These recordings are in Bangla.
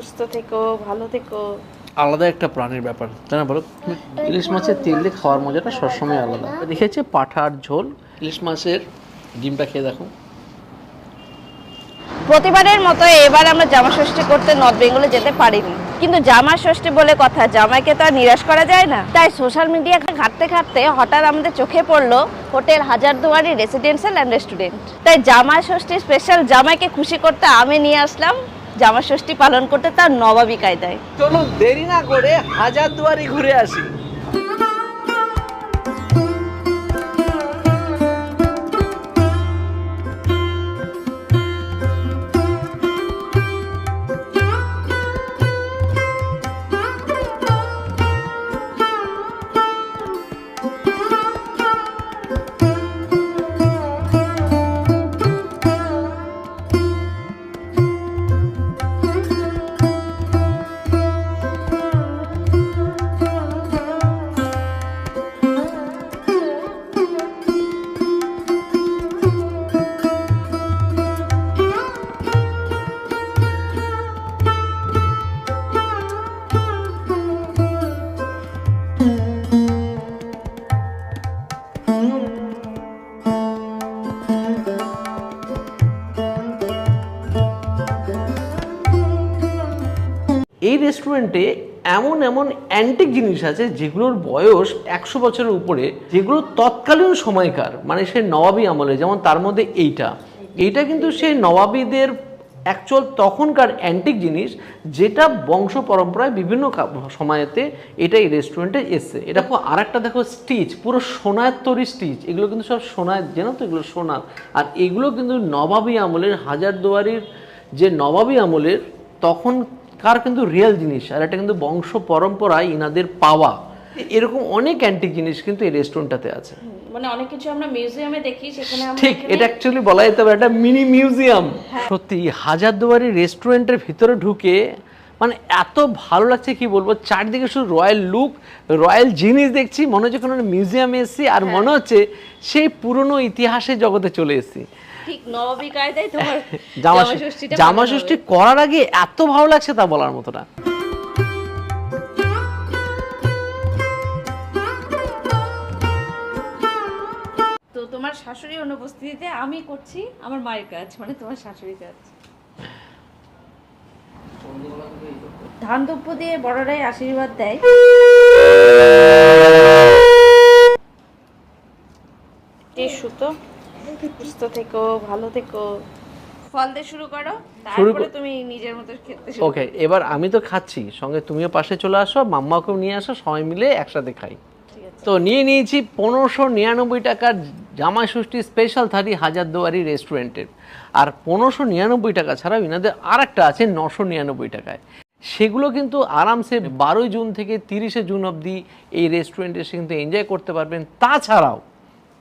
সুস্থ থেকো, ভালো থেকো। আলাদা একটা প্রাণের ব্যাপার, তাই না বলো? ইলিশ মাছের তেল দিয়ে খাওয়ার মজাটা সবসময় আলাদা। দেখেছি পাঠার ঝোল, ইলিশ মাছের ডিমটা খেয়ে দেখো। প্রতিবারের মতো এবার আমরা জামা ষষ্ঠী করতে নর্থ বেঙ্গলে যেতে পারিনি, কিন্তু জামা ষষ্ঠী বলে কথা, জামাইকে তো আর নিরাশ করা যায় না। তাই সোশ্যাল মিডিয়া ঘাঁটতে ঘাঁটতে হঠাৎ আমাদের চোখে পড়লো hotel Hazarduari residential and restaurant. তাই জামা ষষ্ঠী স্পেশাল জামাইকে খুশি করতে আমি নিয়ে আসলাম জামা ষষ্ঠী পালন করতে তার নবাবী কায়দায়। চলো দেরি না করে হাজারদুয়ারি ঘুরে আসি। এই রেস্টুরেন্টে এমন এমন অ্যান্টিক জিনিস আছে যেগুলোর বয়স 100 বছরের উপরে, যেগুলো তৎকালীন সময়কার, মানে সেই নবাবী আমলে। যেমন তার মধ্যে এইটা কিন্তু সেই নবাবীদের অ্যাকচুয়াল তখনকার অ্যান্টিক জিনিস, যেটা বংশ পরম্পরায় বিভিন্ন সময়েতে এটা এই রেস্টুরেন্টে এসছে। এটা দেখো, আর একটা দেখো স্টিচ, পুরো সোনার তৈরি স্টিচ, এগুলো কিন্তু সব সোনার, জানো তো, এগুলো সোনার। আর এগুলো কিন্তু নবাবী আমলের, হাজারদুয়ারির যে নবাবী আমলের তখন কার কিন্তু রিয়েল জিনিস। আর এটা কিন্তু বংশ পরম্পরায় ইনাদের পাওয়া। এরকম অনেক অ্যান্টিক জিনিস কিন্তু এই রেস্টুরেন্টটাতে আছে। মানে অনেক কিছু আমরা মিউজিয়ামে দেখি, সেখানে ঠিক, এটা অ্যাকচুয়ালি বলা যেতে পারে একটা মিনি মিউজিয়াম। সত্যি হাজারদুয়ারি রেস্টুরেন্টের ভিতরে ঢুকে মানে এত ভালো লাগছে, কি বলবো। চারদিকে শুধু রয়্যাল লুক, রয়্যাল জিনিস দেখছি, মনে হচ্ছে কোনো মিউজিয়ামে এসেছি, আর মনে হচ্ছে সেই পুরনো ইতিহাসের জগতে চলে এসেছি। ঠিক নবাবী কায়দায় তোমার জামা ষষ্ঠী করার আগে এত ভালো লাগছে তা বলার মতো না। তো তোমার শাশুড়ি অনুপস্থিতিতে আমি করছি আমার মায়ের কাজ, মানে তোমার শাশুড়ির কাজ। ধান দ্রব্য দিয়ে বড়রাই আশীর্বাদ দেয়। সুতো, সুস্থ থেকো, ভালো থেকো। ফল দিয়ে শুরু করো, তারপরে তুমি নিজের মতো খেতে শুরু। ওকে, এবার আমি তো খাচ্ছি, সঙ্গে তুমিও পাশে চলে আসো, মাম্মাকেও নিয়ে আসো, সবাই মিলে একসাথে খাই। তো নিয়ে নিয়েছি 1599 টাকার জামা ষষ্ঠী স্পেশাল থালি হাজারদুয়ারি রেস্টুরেন্টের। আর 1599 টাকা ছাড়াও ইনাদের আর একটা আছে 999 টাকায়। সেগুলো কিন্তু আরামসে 12 জুন থেকে 30 জুন অবধি এই রেস্টুরেন্টে এসে কিন্তু এনজয় করতে পারবেন।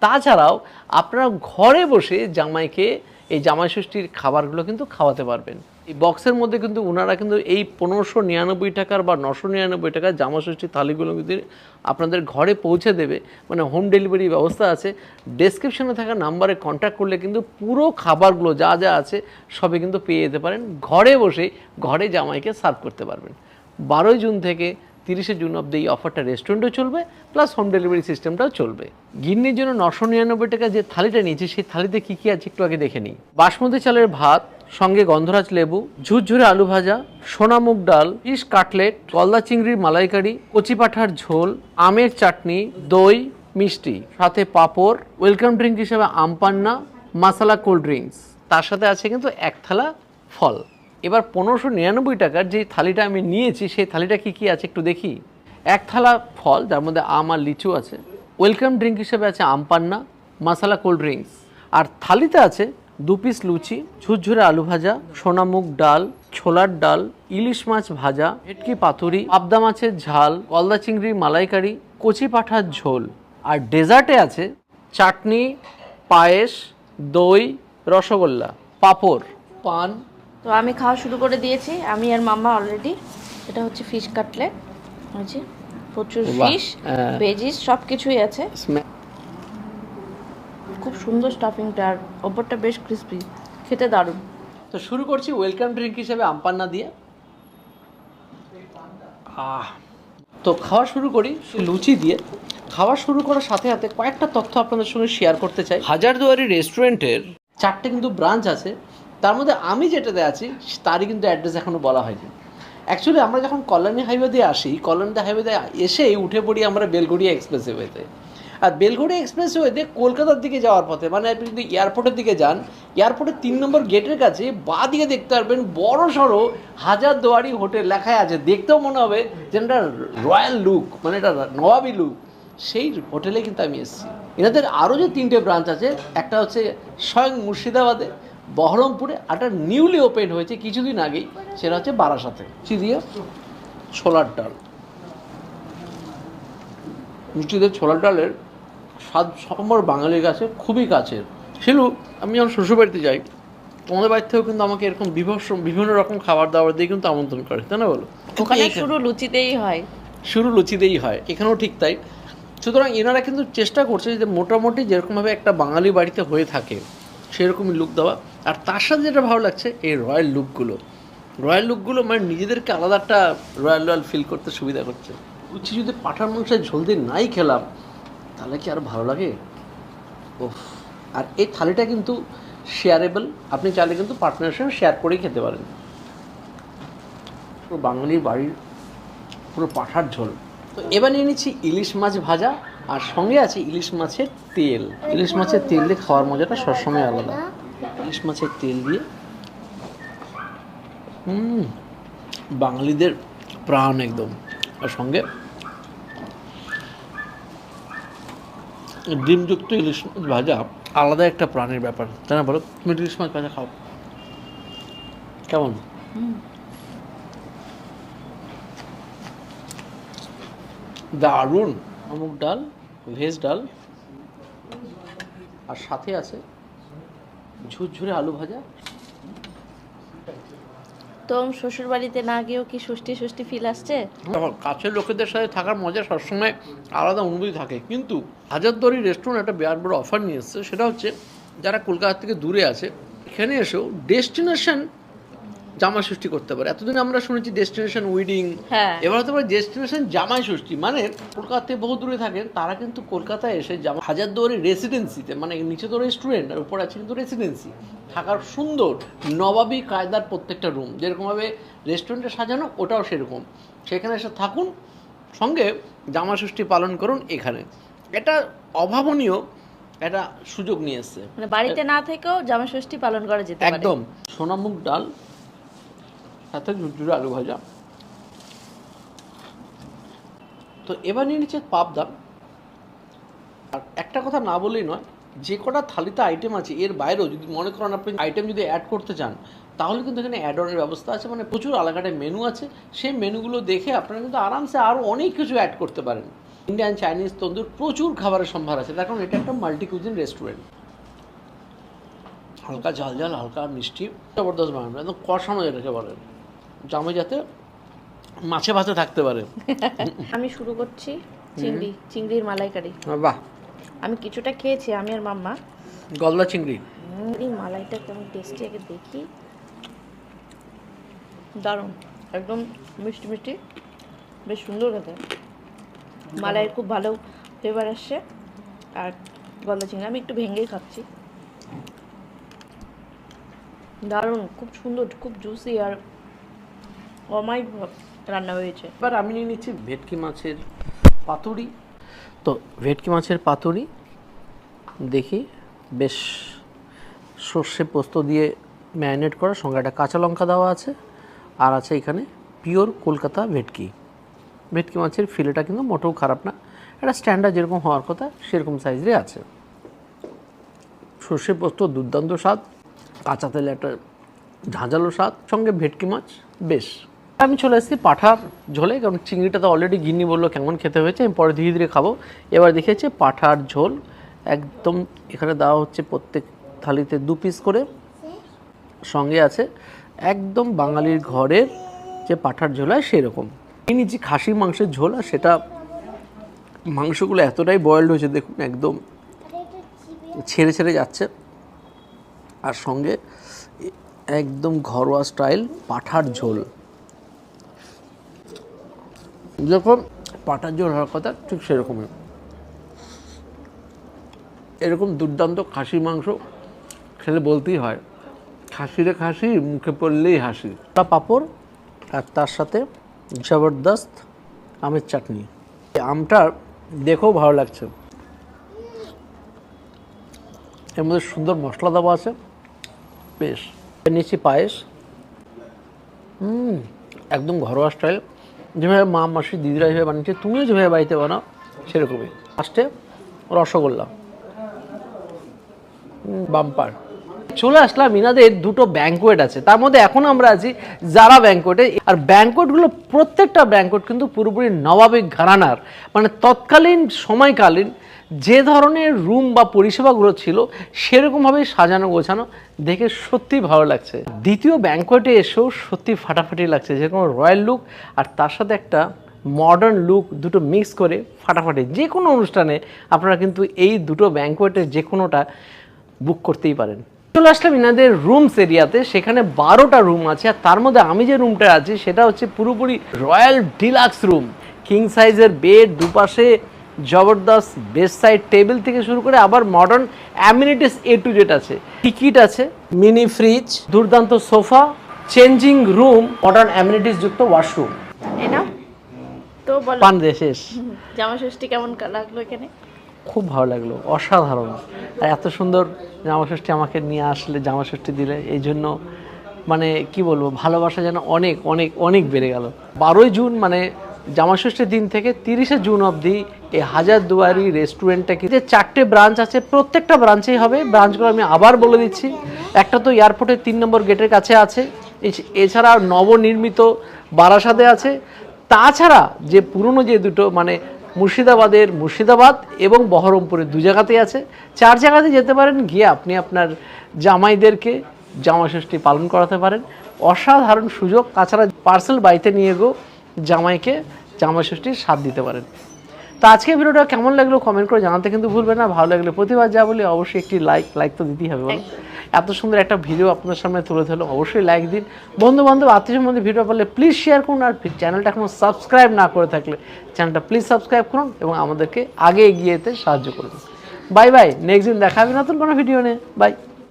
তাছাড়াও আপনারা ঘরে বসে জামাইকে এই জামাই ষষ্ঠীর খাবারগুলো কিন্তু খাওয়াতে পারবেন। এই বক্সের মধ্যে কিন্তু ওনারা কিন্তু এই 1599 টাকার বা 999 টাকার জামা ষষ্ঠীর থালিগুলো কিন্তু আপনাদের ঘরে পৌঁছে দেবে, মানে হোম ডেলিভারি ব্যবস্থা আছে। ডেসক্রিপশনে থাকা নাম্বারে কন্ট্যাক্ট করলে কিন্তু পুরো খাবারগুলো যা যা আছে সবই কিন্তু পেয়ে যেতে পারেন। ঘরে বসে ঘরে জামাইকে সার্ভ করতে পারবেন। 12 জুন থেকে 30 জুন অব্দি এই অফারটা রেস্টুরেন্টও চলবে, প্লাস হোম ডেলিভারি সিস্টেমটাও চলবে। গিন্নির জন্য 999 টাকা যে থালিটা নিয়েছি, সেই থালিতে কী কী আছে একটু আগে দেখে নিই। বাসমতি চালের ভাত, সঙ্গে গন্ধরাজ লেবু, ঝুরঝুরে আলু ভাজা, সোনা মুগ ডাল, ফিশ কাটলেট, গলদা চিংড়ির মালাইকারি, কচি পাঁঠার ঝোল, আমের চাটনি, দই, মিষ্টি, সাথে পাঁপড়, ওয়েলকাম ড্রিঙ্ক হিসেবে আম পান্না, মাসালা কোল্ড ড্রিঙ্কস, তার সাথে আছে কিন্তু এক থালা ফল। এবার 1599 টাকার যে থালিটা আমি নিয়েছি, সেই থালিটা কি কি আছে একটু দেখি। এক থালা ফল, যার মধ্যে আম আর লিচু আছে। ওয়েলকাম ড্রিঙ্ক হিসেবে আছে আম পান্না, মাসালা কোল্ড ড্রিঙ্কস। আর থালিতে আছে 2 পিস লুচি, ঝুরঝুরে আলু ভাজা, সোনা মুগ ডাল, ছোলার ডাল, ইলিশ মাছ ভাজা, ভেটকি পাতুরি, পাবদা মাছের ঝাল, গলদা চিংড়ির মালাইকারি, কচি পাঁঠার ঝোল। আর ডেজার্টে আছে চাটনি, পায়েস, দই, রসগোল্লা, পাঁপড়, পান। তো আমি খাওয়া শুরু করে দিয়েছি, আমি আর মাম্মা অলরেডি। এটা হচ্ছে ফিশ কাটলেট, হচ্ছে প্রচুর ফিশ, ভেজিস সব কিছুই আছে। খুব সুন্দর স্টাফিংটা, আর ওপরটা বেশ ক্রিস্পি, খেতে দারুণ। তো শুরু করছি ওয়েলকাম ড্রিঙ্ক হিসেবে আমপান্না দিয়ে। তো খাওয়া শুরু করি লুচি দিয়ে। খাওয়া শুরু করার সাথে সাথে কয়েকটা তথ্য আপনাদের সঙ্গে শেয়ার করতে চাই। হাজারদুয়ারি রেস্টুরেন্টের 4টে কিন্তু ব্রাঞ্চ আছে, তার মধ্যে আমি যেটাতে আছি তারই কিন্তু অ্যাড্রেস এখনও বলা হয়নি। অ্যাকচুয়ালি আমরা যখন কল্যাণী হাইওয়ে দিয়ে আসি, কল্যাণী হাইওয়ে দিয়ে এসেই উঠে পড়ি আমরা বেলঘড়িয়া এক্সপ্রেসওয়েতে। আর বেলঘড়িয়া এক্সপ্রেসওয়েতে কলকাতার দিকে যাওয়ার পথে, মানে আপনি যদি এয়ারপোর্টের দিকে যান, এয়ারপোর্টের 3 নম্বর গেটের কাছে বাঁ দিকে দেখতে পারবেন বড় সড়ো হাজারদুয়ারি হোটেল লেখাই আছে। দেখতেও মনে হবে যে একটা রয়্যাল লুক, মানে এটা নবাবী লুক। সেই হোটেলে কিন্তু আমি এসেছি। এনাদের আরও যে 3টে ব্রাঞ্চ আছে, একটা হচ্ছে স্বয়ং মুর্শিদাবাদে, বহরমপুরে, একটা নিউলি ওপেন হয়েছে কিছুদিন আগেই, সেটা হচ্ছে বারাসাতে। দিয়ে ছোলার ডাল, মুর্শিদের ছোলার ডালের স্বাদ সম্বর বাঙালির কাছে খুবই কাছের। শিলু, আমি যখন শ্বশুরবাড়িতে যাই, তোমাদের বাড়ি থেকেও কিন্তু আমাকে এরকম বিভিন্ন রকম খাবার দাবার দিয়ে কিন্তু আমন্ত্রণ করে, তাই না বলো? ওখানে শুরু লুচিতেই হয়, শুরু লুচিতেই হয়, এখানেও ঠিক তাই। সুতরাং এনারা কিন্তু চেষ্টা করছে যে মোটামুটি যেরকমভাবে একটা বাঙালি বাড়িতে হয়ে থাকে সেরকমই লুক দেওয়া। আর তার সাথে যেটা ভালো লাগছে এই রয়্যাল লুকগুলো মানে নিজেদেরকে আলাদা একটা রয়্যাল ফিল করতে সুবিধা করছে। লুচি যদি পাঁঠার মাংসের ঝোল দিয়ে নাই খেলাম তাহলে কি আরও ভালো লাগে? ওফ! আর এই থালিটা কিন্তু শেয়ারেবল, আপনি চাইলে কিন্তু পার্টনারের সঙ্গে শেয়ার করেই খেতে পারেন। পুরো বাঙালির বাড়ির পুরো পাঁঠার ঝোল। তো এবার নিয়ে নিচ্ছি ইলিশ মাছ ভাজা, আর সঙ্গে আছে ইলিশ মাছের তেল। ইলিশ মাছের তেল দিয়ে খাওয়ার মজাটা সবসময় আলাদা। ইলিশ মাছের তেল দিয়ে বাঙালিদের প্রাণ একদম। আর সঙ্গে ডিমযুক্ত ইলিশ মাছ ভাজা আলাদা একটা প্রাণের ব্যাপার, তাই না বলো? তুমি ইলিশ মাছ ভাজা খাও কেমন? দারুণ। অমুক ডাল, ভেজ ডাল, আর সাথে আছে ঝুরঝুরে আলু ভাজা। তো শ্বশুর বাড়িতে না গিয়েও কি ষষ্ঠী ফিল আসছে? কাছের লোকেদের সাথে থাকার মজা সবসময় আলাদা অনুভূতি থাকে। কিন্তু হাজারদুয়ারি রেস্টুরেন্ট একটা বিরাট বড় অফার নিয়ে এসছে, সেটা হচ্ছে যারা কলকাতা থেকে দূরে আছে এখানে এসেও ডেস্টিনেশন জামাই ষষ্ঠী করতে পারে। এতদিন আমরা শুনেছি ডেস্টিনেশন উইডিং, এবার হতে পারে ডেস্টিনেশন জামাই ষষ্ঠী। মানে কলকাতা থেকে বহু দূরে থাকেন তারা কিন্তু কলকাতায় এসে হাজারদুয়ারি রেসিডেন্সিতে, মানে নিচে তো রেস্টুরেন্ট আর উপরে আছে কিন্তু রেসিডেন্সি, থাকার সুন্দর নবাবী কায়দার প্রত্যেকটা রুম যেরকমভাবে রেস্টুরেন্টে সাজানো, ওটাও সেরকম। সেখানে এসে থাকুন, সঙ্গে জামাই ষষ্ঠী পালন করুন এখানে। এটা অভাবনীয় একটা সুযোগ নিয়ে এসছে, মানে বাড়িতে না থেকেও জামাই ষষ্ঠী পালন করা যেতে পারে। একদম। সোনামুগ ডাল, সাথে ঝুরঝুরে আলু ভাজা। তো এবার নিয়ে নিচ্ছে পাবদা। আর একটা কথা না বলেই নয়, যে কটা থালিতে আইটেম আছে এর বাইরেও যদি মনে করেন আপনি আইটেম যদি অ্যাড করতে চান তাহলে কিন্তু এখানে অ্যাড অনের ব্যবস্থা আছে। মানে প্রচুর আলাদা মেনু আছে, সেই মেনুগুলো দেখে আপনারা কিন্তু আরামসে আরও অনেক কিছু অ্যাড করতে পারেন। ইন্ডিয়ান, চাইনিজ, তন্দুর প্রচুর খাবারের সম্ভার আছে, তার কারণ এটা একটা মাল্টি কুজিন রেস্টুরেন্ট। হালকা ঝাল ঝাল, হালকা মিষ্টি, জবরদস্ত বানানো, একদম কষানো যেটাকে বলে, জামাই যাতে মাছে ভাতে থাকতে পারে। আমি শুরু করছি চিংড়ির মালাইকারি। বাহ! আমি কিছুটা খেয়েছি, আমি আর মাম্মা। গলদা চিংড়ি, এই মালাইটা কেমন টেস্টি আগে দেখি। দারুণ, একদম মিষ্টি মিষ্টি, বেশ সুন্দর খেতে। মালাইয়ের খুব ভালো ফ্লেভার আসছে। আর গলদা চিংড়ি আমি একটু ভেঙেই খাচ্ছি। দারুণ, খুব সুন্দর, খুব জুসি আর অমায়িক রান্না হয়েছে। এবার আমি নিয়ে নিচ্ছি ভেটকি মাছের পাতুরি। তো ভেটকি মাছের পাতুরি দেখি বেশ সর্ষে পোস্ত দিয়ে ম্যারিনেট করা, সঙ্গে একটা কাঁচা লঙ্কা দেওয়া আছে, আর আছে এখানে পিওর কলকাতা ভেটকি মাছের ফিলেটা কিন্তু মোটেও খারাপ না, একটা স্ট্যান্ডার্ড যেরকম হওয়ার কথা সেরকম সাইজে আছে। সর্ষে পোস্ত দুর্দান্ত স্বাদ, কাঁচা তেলে একটা ঝাঁঝালো স্বাদ, সঙ্গে ভেটকি মাছ বেশ। আমি চলে এসেছি পাঁঠার ঝোলে, কারণ চিংড়িটা তো অলরেডি গিন্নি বললো কেমন খেতে হয়েছে, আমি পরে ধীরে ধীরে খাবো। এবার দেখেছি পাঁঠার ঝোল একদম এখানে দেওয়া হচ্ছে প্রত্যেক থালিতে 2 পিস করে, সঙ্গে আছে একদম বাঙালির ঘরের যে পাঁঠার ঝোল হয় সেরকম। এই নিচ্ছি খাসির মাংসের ঝোল, আর সেটা মাংসগুলো এতটাই বয়েলড হয়েছে দেখুন, একদম ছেড়ে ছেড়ে যাচ্ছে, আর সঙ্গে একদম ঘরোয়া স্টাইল পাঁঠার ঝোল। যখন পাটার ঝোল হওয়ার কথা ঠিক সেরকমই। এরকম দুর্দান্ত খাসির মাংস খেলে বলতেই হয়, খাসিরে খাসি মুখে পড়লেই হাসি। পাঁপড় আর তার সাথে জবরদস্ত আমের চাটনি। আমটা দেখেও ভালো লাগছে, এর মধ্যে সুন্দর মশলা দেওয়া আছে, বেশ। নিচ্ছি পায়েস, একদম ঘরোয়া স্টাইল, যেভাবে মা মাসি দিদিরা যেভাবে বানিয়েছে, তুমিও যেভাবে বাড়িতে বানাও সেরকমই। লাস্টে রসগোল্লা, বাম্পার। চলে আসলাম ইনাদের দুটো ব্যাঙ্কোয়েট আছে, তার মধ্যে এখন আমরা আছি যারা ব্যাঙ্কোয়েটে। আর ব্যাঙ্কোয়েটগুলো প্রত্যেকটা ব্যাঙ্কোয়েট কিন্তু পুরোপুরি নবাবিক ঘরানার, মানে তৎকালীন সময়কালীন যে ধরনের রুম বা পরিষেবাগুলো ছিল সেরকমভাবেই সাজানো গোছানো, দেখে সত্যি ভালো লাগছে। দ্বিতীয় ব্যাঙ্কোয়েটে এসেও সত্যি ফাটাফাটি লাগছে, যেরকম রয়্যাল লুক আর তার সাথে একটা মডার্ন লুক, দুটো মিক্স করে ফাটাফাটি। যে কোনো অনুষ্ঠানে আপনারা কিন্তু এই দুটো ব্যাঙ্কোয়েটের যে কোনোটা বুক করতেই পারেন। চলে আসলাম ইনাদের রুমস এরিয়াতে, সেখানে 12টা রুম আছে। আর তার মধ্যে আমি যে রুমটা আছি সেটা হচ্ছে পুরোপুরি রয়্যাল ডিলাক্স রুম। কিং সাইজের বেড, দুপাশে জবরদস্ত বেড সাইড টেবিল থেকে শুরু করে আবার modern amenities A to Z আছে। টিকিট আছে, মিনি ফ্রিজ, দুর্দান্ত sofa, changing room, modern amenities যুক্ত ওয়াশরুম। এনা তো বলো, পান দিয়ে শেষ। জামা ষষ্ঠী কেমন লাগলো এখানে? খুব ভালো লাগলো, অসাধারণ। আর এত সুন্দর জামাষষ্ঠী আমাকে নিয়ে আসলে, জামাষষ্ঠী দিলে, এই জন্য মানে কি বলবো, ভালোবাসা যেন অনেক অনেক অনেক বেড়ে গেল। 12ই জুন মানে জামাষষ্ঠীর দিন থেকে 30শে জুন অবধি এই হাজারদুয়ারি রেস্টুরেন্টটা কি যে 4টে ব্রাঞ্চ আছে, প্রত্যেকটা ব্রাঞ্চেই হবে। ব্রাঞ্চগুলো আমি আবার বলে দিচ্ছি, একটা তো এয়ারপোর্টের 3 নম্বর গেটের কাছে আছে, এছাড়া নবনির্মিত বারাসাতে আছে, তাছাড়া যে পুরনো যে দুটো মানে মুর্শিদাবাদ এবং বহরমপুরের 2 জায়গাতেই আছে। 4 জায়গাতে যেতে পারেন, গিয়ে আপনি আপনার জামাইদেরকে জামাষষ্ঠী পালন করাতে পারেন। অসাধারণ সুযোগ। তাছাড়া পার্সেল বাড়িতে নিয়ে গিয়েও জামাইকে জামাষষ্ঠীর স্বাদ দিতে পারেন। তো আজকে ভিডিওটা কেমন লাগলো কমেন্ট করে জানাতে কিন্তু ভুলবেন না। ভালো লাগলে প্রতিবার যা বলি অবশ্যই একটি লাইক তো দিতেই হবে। এত সুন্দর একটা ভিডিও আপনাদের সামনে তুলে ধরলো, অবশ্যই লাইক দিন। বন্ধু বান্ধব আত্মীয়ের মধ্যে ভিডিও পেলে প্লিজ শেয়ার করুন। আর চ্যানেলটা এখনো সাবস্ক্রাইব না করে থাকলে চ্যানেলটা প্লিজ সাবস্ক্রাইব করুন এবং আমাদেরকে আগে এগিয়ে যেতে সাহায্য করুন। বাই বাই, নেক্সট দিন দেখা হবে নতুন কোনো ভিডিও নিয়ে। বাই।